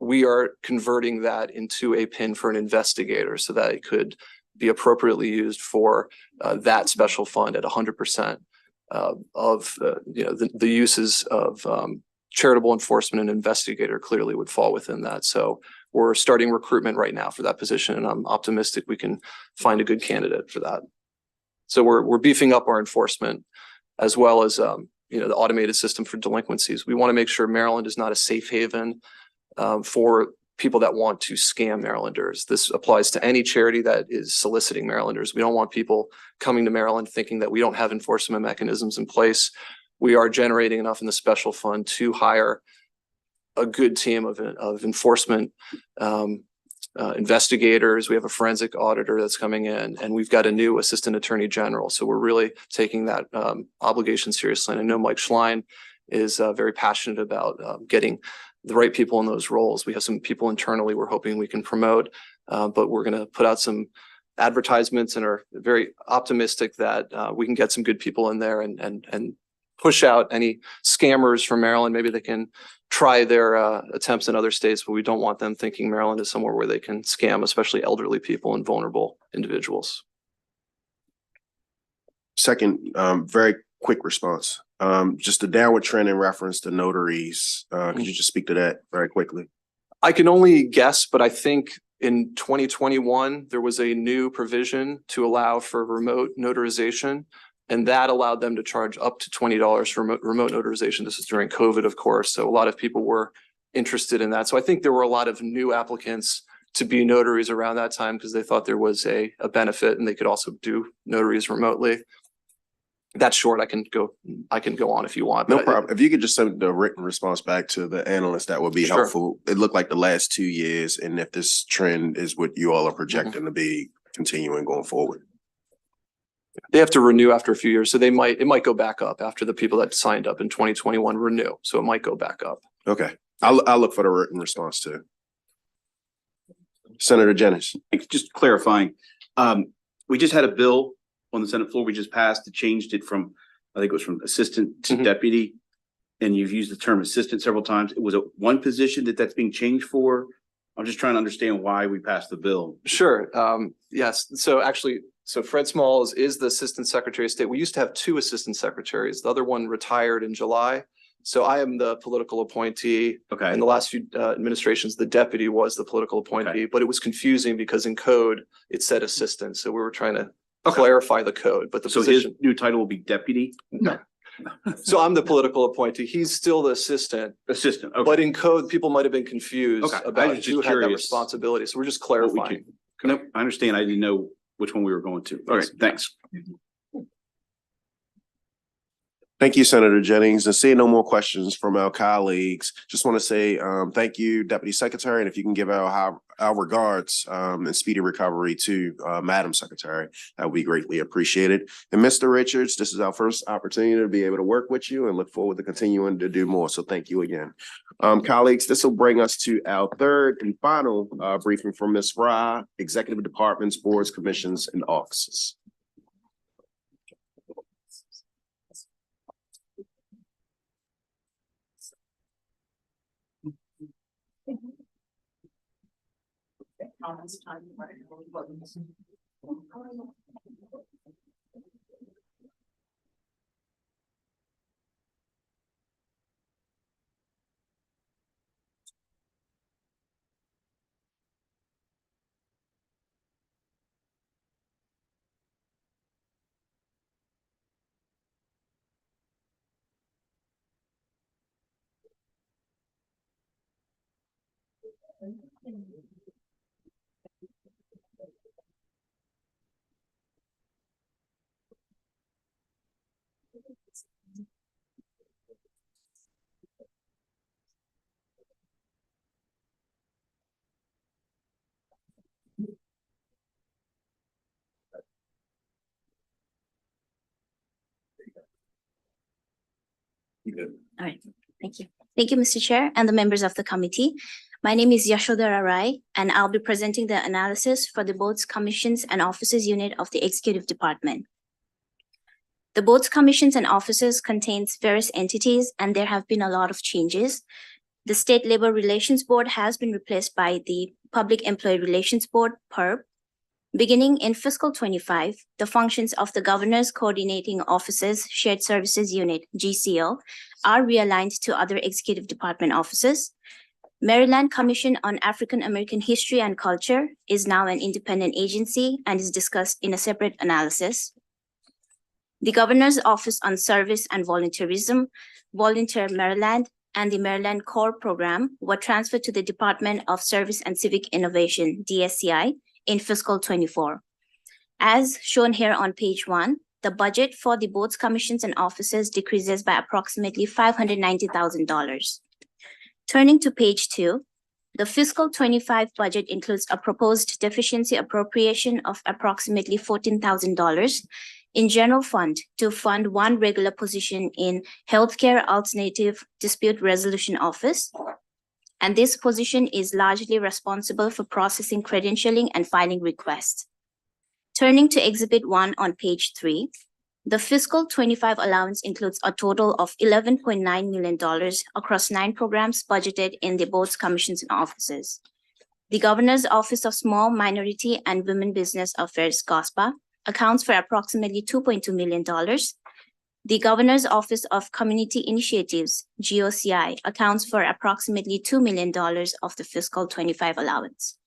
We are converting that into a pin for an investigator so that it could be appropriately used for that special fund at 100% of the uses of charitable enforcement and investigator clearly would fall within that. So we're starting recruitment right now for that position, and I'm optimistic we can find a good candidate for that. So we're beefing up our enforcement as well as the automated system for delinquencies. We want to make sure Maryland is not a safe haven for people that want to scam Marylanders. This applies to any charity that is soliciting Marylanders. We don't want people coming to Maryland thinking that we don't have enforcement mechanisms in place. We are generating enough in the special fund to hire a good team of enforcement investigators. We have a forensic auditor that's coming in, and we've got a new assistant attorney general. So we're really taking that obligation seriously. And I know Mike Schlein is very passionate about getting the right people in those roles. We have some people internally we're hoping we can promote, but we're going to put out some advertisements and are very optimistic that we can get some good people in there and push out any scammers from Maryland. Maybe they can try their attempts in other states, but we don't want them thinking Maryland is somewhere where they can scam, especially elderly people and vulnerable individuals. Second, very quick response. Just a downward trend in reference to notaries. Could you just speak to that very quickly? I can only guess, but I think in 2021, there was a new provision to allow for remote notarization, and that allowed them to charge up to $20 for remote notarization. This is during COVID, of course, so a lot of people were interested in that. So I think there were a lot of new applicants to be notaries around that time because they thought there was a benefit and they could also do notaries remotely. That's short. I can go on if you want. No problem. If you could just send the written response back to the analyst, that would be Sure. helpful. It looked like the last 2 years, and if this trend is what you all are projecting to be continuing going forward. They have to renew after a few years, so it might go back up after the people that signed up in 2021 renew. So it might go back up. Okay, I'll look for the written response too. Senator Jennings. Just clarifying, we just had a bill on the Senate floor we just passed. It changed it from, I think it was from assistant to deputy. And you've used the term assistant several times. It was one position that's being changed for. I'm just trying to understand why we passed the bill. Sure. Yes. So Fred Smalls is the Assistant Secretary of State. We used to have 2 assistant secretaries. The other one retired in July. So I am the political appointee. Okay. In the last few administrations, the deputy was the political appointee, but it was confusing because in code it said assistant. So we were trying to clarify the code, but the So position. his new title will be deputy? No. So I'm the political appointee. He's still the assistant. Assistant, okay. But in code, people might have been confused Okay, I about was just who had that curious responsibility. So we're just What we clarifying. can- Nope, I understand. I didn't know which one we were going to. All right, thanks. Thank you, Senator Jennings. And seeing no more questions from our colleagues, just want to say thank you, Deputy Secretary, and if you can give our regards and speedy recovery to Madam Secretary, that would be greatly appreciated. And Mr. Richards, this is our first opportunity to be able to work with you and look forward to continuing to do more. So thank you again. Colleagues, this will bring us to our third and final briefing from Ms. Fry, Executive Departments, Boards, Commissions, and Offices. All right, thank you. Thank you, Mr. Chair and the members of the committee. My name is Yashodhara Rai, and I'll be presenting the analysis for the Boards, Commissions, and Offices unit of the Executive Department. The Boards, Commissions, and Offices contains various entities, and there have been a lot of changes. The State Labor Relations Board has been replaced by the Public Employee Relations Board, PERB. Beginning in fiscal 25, the functions of the Governor's Coordinating Offices Shared Services Unit, GCO, are realigned to other Executive Department offices. Maryland Commission on African American History and Culture is now an independent agency and is discussed in a separate analysis. The Governor's Office on Service and Volunteerism, Volunteer Maryland, and the Maryland Core Program were transferred to the Department of Service and Civic Innovation, DSCI, in fiscal 24. As shown here on page 1, the budget for the boards, commissions, and offices decreases by approximately $590,000. Turning to page 2, the fiscal 25 budget includes a proposed deficiency appropriation of approximately $14,000 in general fund to fund one regular position in Healthcare Alternative Dispute Resolution Office, and this position is largely responsible for processing credentialing and filing requests. Turning to Exhibit 1 on page 3, the fiscal 25 allowance includes a total of $11.9 million across 9 programs budgeted in the boards, commissions, and offices. The Governor's Office of Small, Minority, and Women Business Affairs, GOSPA, accounts for approximately $2.2 million. The Governor's Office of Community Initiatives, GOCI, accounts for approximately $2 million of the fiscal 25 allowance.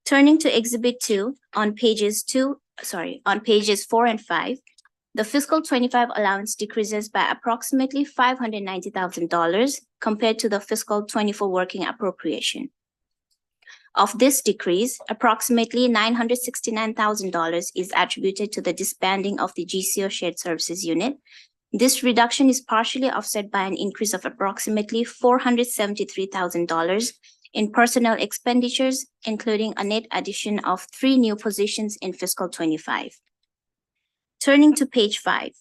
Turning to Exhibit 2 on pages 4 and 5, the fiscal 25 allowance decreases by approximately $590,000 compared to the fiscal 24 working appropriation. Of this decrease, approximately $969,000 is attributed to the disbanding of the GCO Shared Services Unit. This reduction is partially offset by an increase of approximately $473,000 in personnel expenditures, including a net addition of 3 new positions in fiscal 25. Turning to page 5,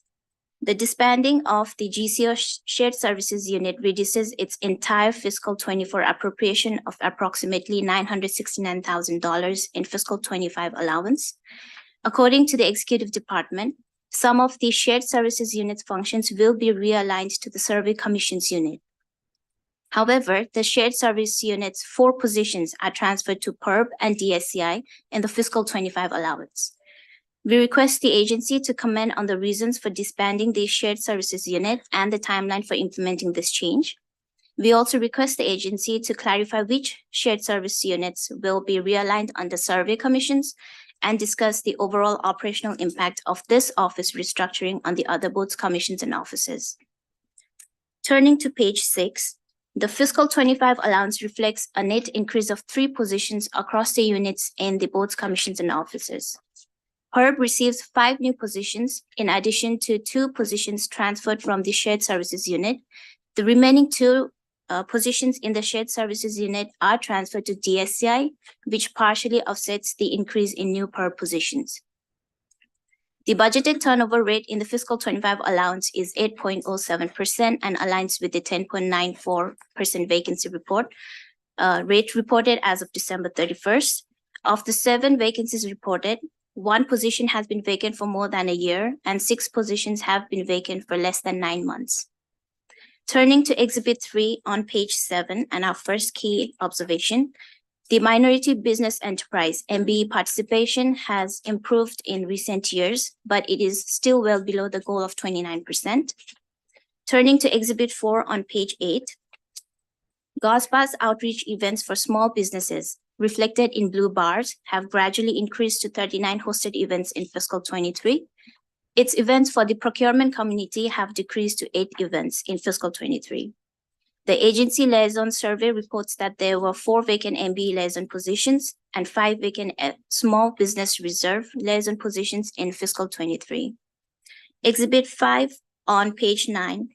the disbanding of the GCO Shared Services Unit reduces its entire fiscal 24 appropriation of approximately $969,000 in fiscal 25 allowance. According to the Executive Department, some of the Shared Services Unit's functions will be realigned to the Survey Commissions Unit. However, the Shared Service Unit's 4 positions are transferred to PERB and DSCI in the fiscal 25 allowance. We request the agency to comment on the reasons for disbanding the Shared Services Unit and the timeline for implementing this change. We also request the agency to clarify which shared service units will be realigned under survey commissions and discuss the overall operational impact of this office restructuring on the other boards, commissions, and offices. Turning to page 6, the fiscal 25 allowance reflects a net increase of 3 positions across the units in the boards, commissions, and offices. PERB receives 5 new positions in addition to 2 positions transferred from the Shared Services Unit. The remaining 2 positions in the Shared Services Unit are transferred to DSCI, which partially offsets the increase in new PERB positions. The budgeted turnover rate in the fiscal 25 allowance is 8.07% and aligns with the 10.94% vacancy rate reported as of December 31st. Of the 7 vacancies reported, 1 position has been vacant for more than a year, and 6 positions have been vacant for less than 9 months. Turning to Exhibit 3 on page 7 and our first key observation, the minority business enterprise MBE participation has improved in recent years, but it is still well below the goal of 29%. Turning to Exhibit 4 on page 8, GOSPA's outreach events for small businesses, reflected in blue bars, have gradually increased to 39 hosted events in fiscal 23. Its events for the procurement community have decreased to 8 events in fiscal 23. The agency liaison survey reports that there were 4 vacant MBE liaison positions and 5 vacant small business reserve liaison positions in fiscal 23. Exhibit 5 on page 9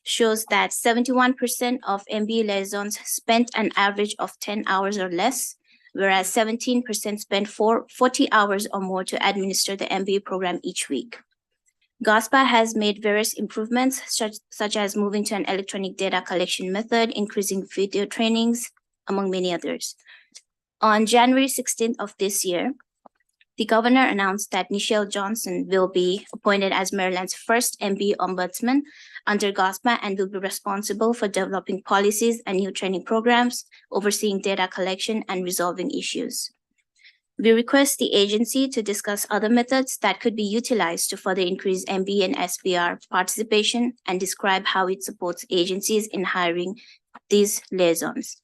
shows that 71% of MBE liaisons spent an average of 10 hours or less, whereas 17% spent 40 hours or more to administer the MBA program each week. GOSPA has made various improvements, such as moving to an electronic data collection method, increasing video trainings, among many others. On January 16th of this year, the governor announced that Nichelle Johnson will be appointed as Maryland's first MBA ombudsman under GOSPA and will be responsible for developing policies and new training programs, overseeing data collection, and resolving issues. We request the agency to discuss other methods that could be utilized to further increase MBA and SBR participation and describe how it supports agencies in hiring these liaisons.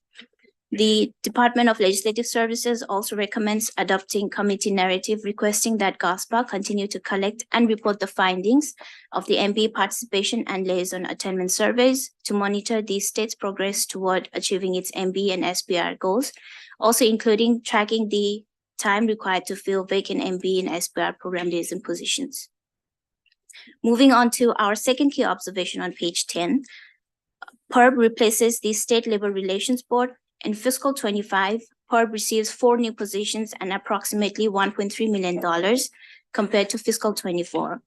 The Department of Legislative Services also recommends adopting committee narrative requesting that GOSPA continue to collect and report the findings of the MBA participation and liaison attainment surveys to monitor the state's progress toward achieving its MBA and SBR goals, also including tracking the time required to fill vacant MBA and SBR program liaison positions. Moving on to our second key observation on page 10, PERB replaces the State Labor Relations Board. In fiscal 25, PERB receives 4 new positions and approximately $1.3 million compared to fiscal 24.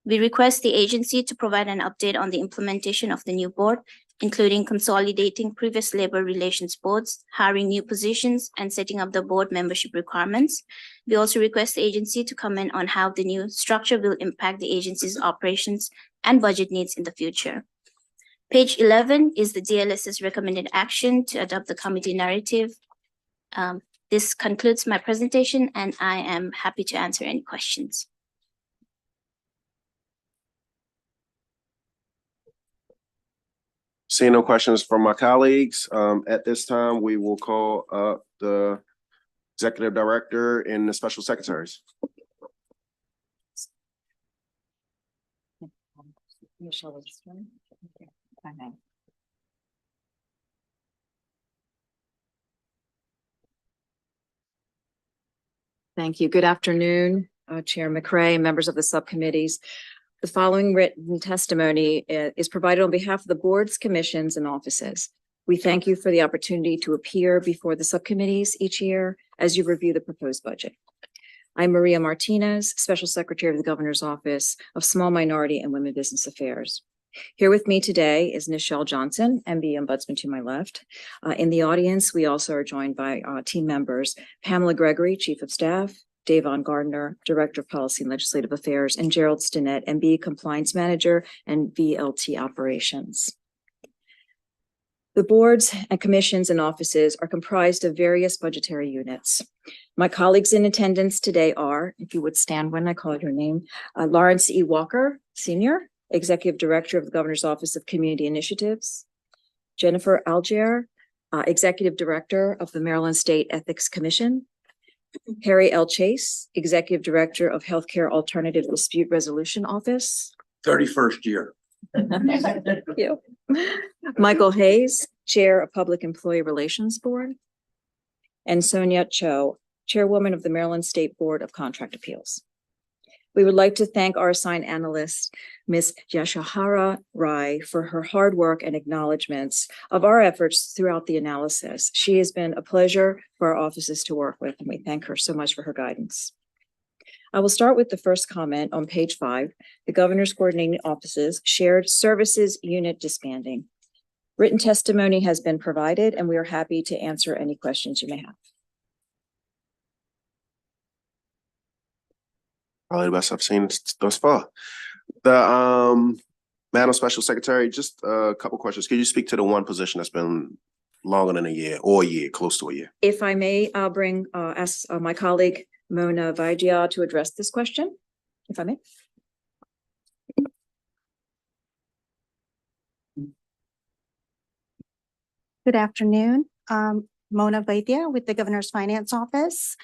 We request the agency to provide an update on the implementation of the new board including consolidating previous labor relations boards, hiring new positions, and setting up the board membership requirements. We also request the agency to comment on how the new structure will impact the agency's operations and budget needs in the future. Page 11 is the DLS's recommended action to adopt the committee narrative. This concludes my presentation, and I am happy to answer any questions. Seeing no questions from my colleagues, at this time, we will call up the executive director and the special secretaries. Thank you. Good afternoon, Chair McCray, members of the subcommittees. The following written testimony is provided on behalf of the boards, commissions, and offices. We thank you for the opportunity to appear before the subcommittees each year as you review the proposed budget. I'm Maria Martinez, Special Secretary of the Governor's Office of Small Minority and Women Business Affairs. Here with me today is Nichelle Johnson, MB Ombudsman to my left. In the audience, we also are joined by team members, Pamela Gregory, Chief of Staff, Davon Gardner, Director of Policy and Legislative Affairs, and Gerald Stinnett, MB Compliance Manager and VLT Operations. The boards and commissions and offices are comprised of various budgetary units. My colleagues in attendance today are, if you would stand when I call your name, Lawrence E. Walker, Sr., Executive Director of the Governor's Office of Community Initiatives, Jennifer Algier, Executive Director of the Maryland State Ethics Commission, Harry L. Chase, Executive Director of Healthcare Alternative Dispute Resolution Office. 31st year. Thank you. Michael Hayes, Chair of Public Employee Relations Board, and Sonia Cho, Chairwoman of the Maryland State Board of Contract Appeals. We would like to thank our assigned analyst, Ms. Yashahara Rai, for her hard work and acknowledgements of our efforts throughout the analysis. She has been a pleasure for our offices to work with, and we thank her so much for her guidance. I will start with the first comment on page 5, the Governor's Coordinating Offices Shared Services Unit disbanding. Written testimony has been provided, and we are happy to answer any questions you may have. Probably the best I've seen thus far. The Madam Special Secretary, just a couple questions. Can you speak to the one position that's been longer than a year or a year, close to a year? If I may, I'll ask my colleague Mona Vaidia to address this question, if I may. Good afternoon. Mona Vaidia with the Governor's Finance Office.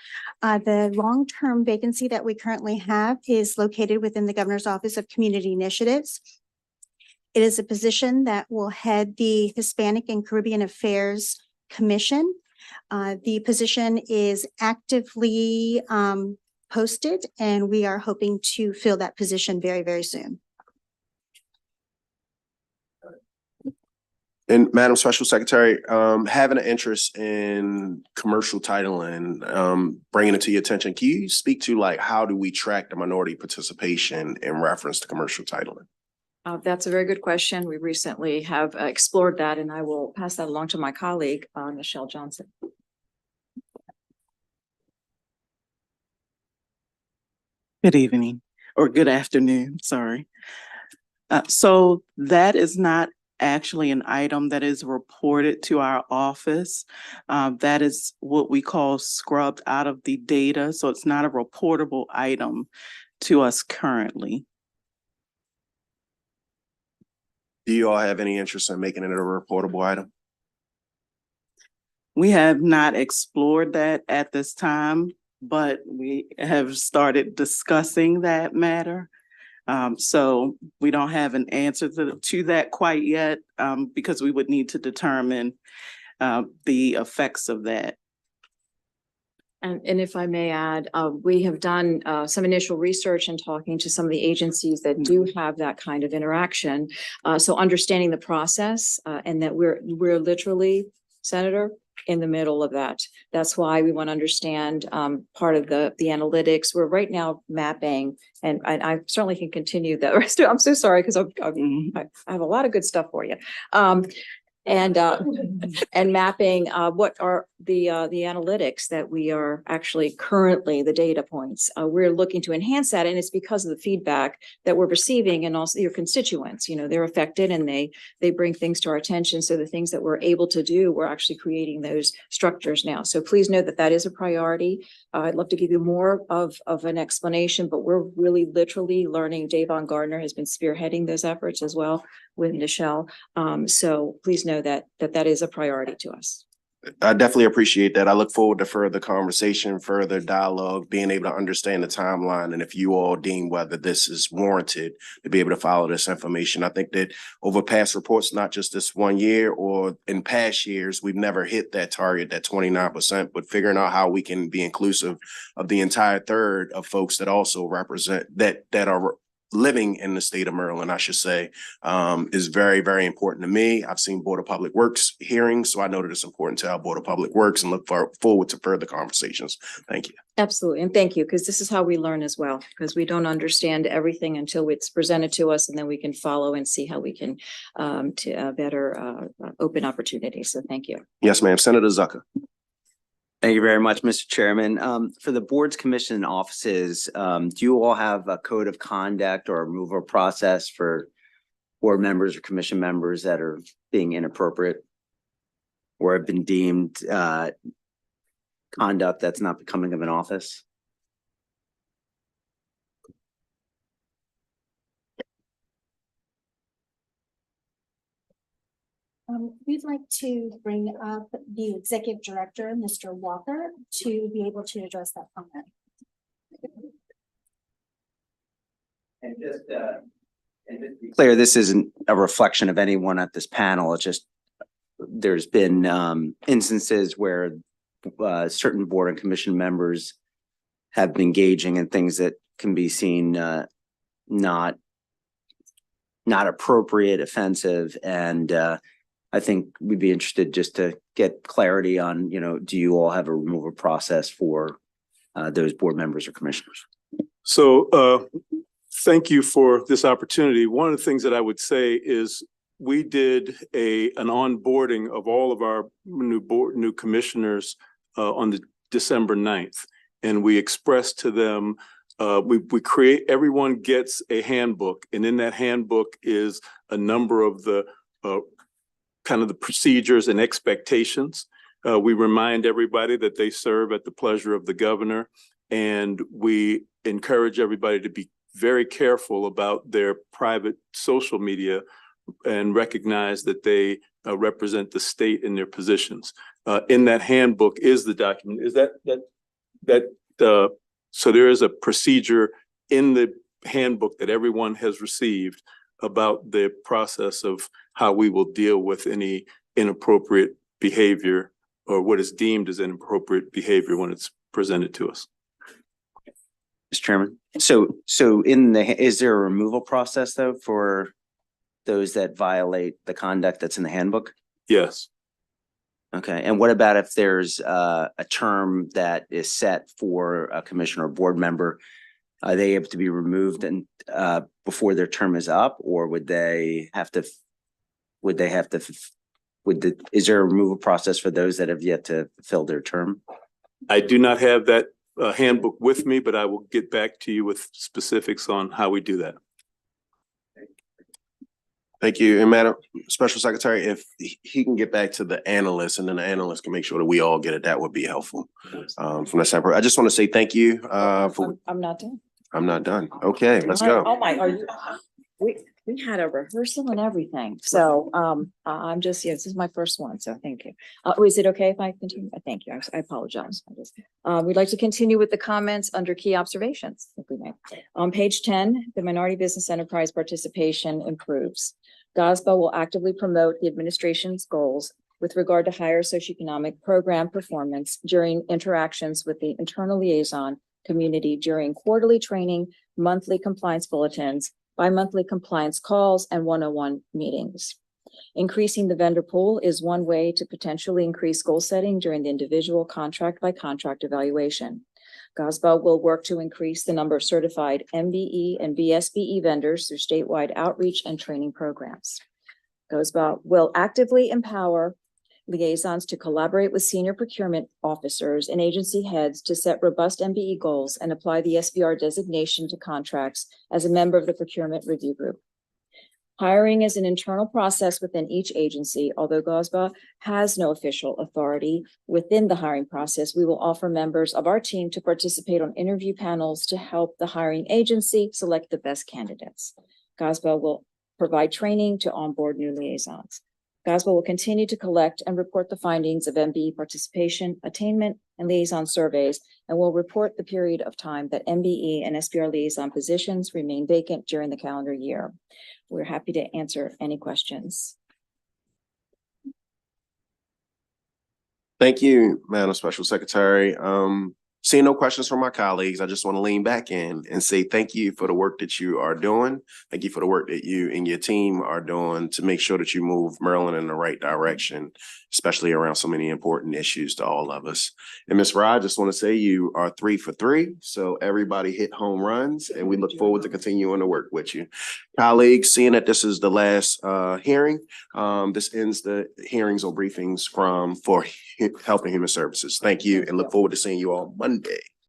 The long-term vacancy that we currently have is located within the Governor's Office of Community Initiatives. It is a position that will head the Hispanic and Caribbean Affairs Commission. The position is actively posted, and we are hoping to fill that position very, very soon. And Madam Special Secretary, having an interest in commercial titling, bringing it to your attention, can you speak to like how do we track the minority participation in reference to commercial titling? That's a very good question. We recently have explored that, and I will pass that along to my colleague, Nichelle Johnson. Good evening, or good afternoon, sorry. So that is not actually an item that is reported to our office. That is what we call scrubbed out of the data. So it's not a reportable item to us currently. Do you all have any interest in making it a reportable item? We have not explored that at this time, but we have started discussing that matter. So we don't have an answer to that quite yet, because we would need to determine the effects of that. And if I may add, we have done some initial research and talking to some of the agencies that do have that kind of interaction. So understanding the process and that we're literally, Senator, in the middle of that. That's why we want to understand part of the analytics. We're right now mapping, and I certainly can continue the rest. I'm so sorry because I have a lot of good stuff for you. And mapping what are the analytics that we are actually currently, the data points. We're looking to enhance that, and it's because of the feedback that we're receiving, and also your constituents. You know, they're affected, and they bring things to our attention. So the things that we're able to do, we're actually creating those structures now. So please know that that is a priority. I'd love to give you more of an explanation, but we're really literally learning. Davon Gardner has been spearheading those efforts as well with Nichelle. So please know that is a priority to us. I definitely appreciate that. I look forward to further conversation, further dialogue, being able to understand the timeline, and if you all deem whether this is warranted to be able to follow this information. I think that over past reports, not just this 1 year or in past years, we've never hit that target, that 29%, but figuring out how we can be inclusive of the entire third of folks that also represent that are living in the state of Maryland, I should say, is very, very important to me. I've seen Board of Public Works hearings, so I know that it's important to our Board of Public Works, and look forward to further conversations. Thank you. Absolutely. And thank you, because this is how we learn as well, because we don't understand everything until it's presented to us, and then we can follow and see how we can better open opportunities. So thank you. Yes, ma'am. Senator Zucker. Thank you very much, Mr. Chairman. For the boards, commission, and offices, do you all have a code of conduct or removal process for board members or commission members that are being inappropriate or have been deemed conduct that's not becoming of an office? We'd like to bring up the executive director, Mr. Walker, to be able to address that comment. And just to be clear, this isn't a reflection of anyone at this panel. It's just there's been instances where certain board and commission members have been engaging in things that can be seen not appropriate, offensive, and I think we'd be interested just to get clarity on, do you all have a removal process for those board members or commissioners? So thank you for this opportunity. One of the things that I would say is we did an onboarding of all of our new commissioners on the December 9th. And we expressed to them, everyone gets a handbook, and in that handbook is a number of the kind of the procedures and expectations. We remind everybody that they serve at the pleasure of the governor, and we encourage everybody to be very careful about their private social media and recognize that they represent the state in their positions. In that handbook is the document. Is so there is a procedure in the handbook that everyone has received about the process of how we will deal with any inappropriate behavior or what is deemed as inappropriate behavior when it's presented to us. Mr. Chairman, so is there a removal process though for those that violate the conduct that's in the handbook? Yes. Okay, and what about if there's a term that is set for a commissioner or board member? Are they able to be removed and before their term is up, or is there a removal process for those that have yet to fill their term? I do not have that handbook with me, but I will get back to you with specifics on how we do that. Thank you. And Madam Special Secretary, if he can get back to the analyst, and then the analyst can make sure that we all get it, that would be helpful. From that standpoint, I just want to say thank you for. I'm not done. I'm not done. Okay, let's go. Oh my, are you? We had a rehearsal and everything. So I'm just, this is my first one. So thank you. Is it okay if I continue? Thank you. I apologize. We'd like to continue with the comments under key observations, if we may. On page 10, the minority business enterprise participation improves. GOSBA will actively promote the administration's goals with regard to higher socioeconomic program performance during interactions with the internal liaison community during quarterly training, monthly compliance bulletins, bi-monthly compliance calls, and 101 meetings. Increasing the vendor pool is one way to potentially increase goal setting during the individual contract by contract evaluation. GOSBA will work to increase the number of certified MBE and BSBE vendors through statewide outreach and training programs. GOSBA will actively empower liaisons to collaborate with senior procurement officers and agency heads to set robust MBE goals and apply the SBR designation to contracts as a member of the procurement review group. Hiring is an internal process within each agency. Although GOSBA has no official authority within the hiring process, we will offer members of our team to participate on interview panels to help the hiring agency select the best candidates. GOSBA will provide training to onboard new liaisons. GOSBA will continue to collect and report the findings of MBE participation, attainment, and liaison surveys, and will report the period of time that MBE and SBR liaison positions remain vacant during the calendar year. We're happy to answer any questions. Thank you, Madam Special Secretary. Seeing no questions from my colleagues, I just want to lean back in and say thank you for the work that you are doing. Thank you for the work that you and your team are doing to make sure that you move Maryland in the right direction, especially around so many important issues to all of us. And Ms. Rod, I just want to say you are 3 for 3. So everybody hit home runs, and we look forward to continuing to work with you. Colleagues, seeing that this is the last hearing, this ends the hearings or briefings for Health and Human Services. Thank you, and look forward to seeing you all Monday.